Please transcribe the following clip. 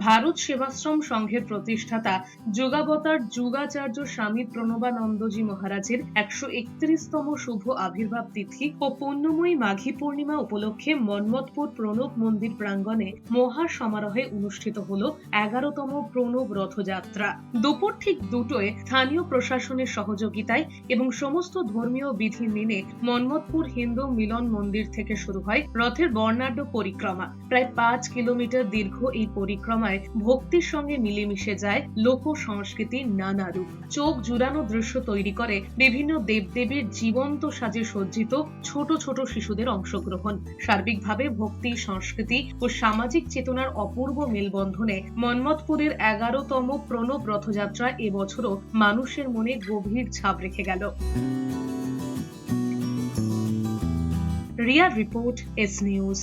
ভারত সেবাশ্রম সংঘের প্রতিষ্ঠাতা যোগাবতার যুগাচার্য স্বামী প্রণবানন্দজি মহারাজের 131তম শুভ আবির্ভাব তিথি ও পুণ্যময়ী মাঘী পূর্ণিমা উপলক্ষে মন্মথপুর প্রণব মন্দির প্রাঙ্গণে মহা সমারোহে অনুষ্ঠিত হল 11তম প্রণব রথযাত্রা। দুপুর ঠিক 2টোয় স্থানীয় প্রশাসনের সহযোগিতায় এবং সমস্ত ধর্মীয় বিধি মেনে মন্মথপুর হিন্দু মিলন মন্দির থেকে শুরু হয় রথের বর্ণাঢ্য পরিক্রমা। প্রায় 5 কিলোমিটার দীর্ঘ এই পরিক্রমায় ভক্তির সঙ্গে মিলেমিশে যায় লোক সংস্কৃতির নানা রূপ। চোখ জুড়ানো দৃশ্য তৈরি করে বিভিন্ন দেবদেবীর জীবন্ত সাজে সজ্জিত ছোট ছোট শিশুদের অংশগ্রহণ। সার্বিকভাবে ভক্তি, সংস্কৃতি ও সামাজিক চেতনার অপূর্ব মেলবন্ধনে মন্মথপুরের 11তম প্রণব রথযাত্রা এবছরও মানুষের মনে গভীর ছাপ রেখে গেল। Riya report, S news.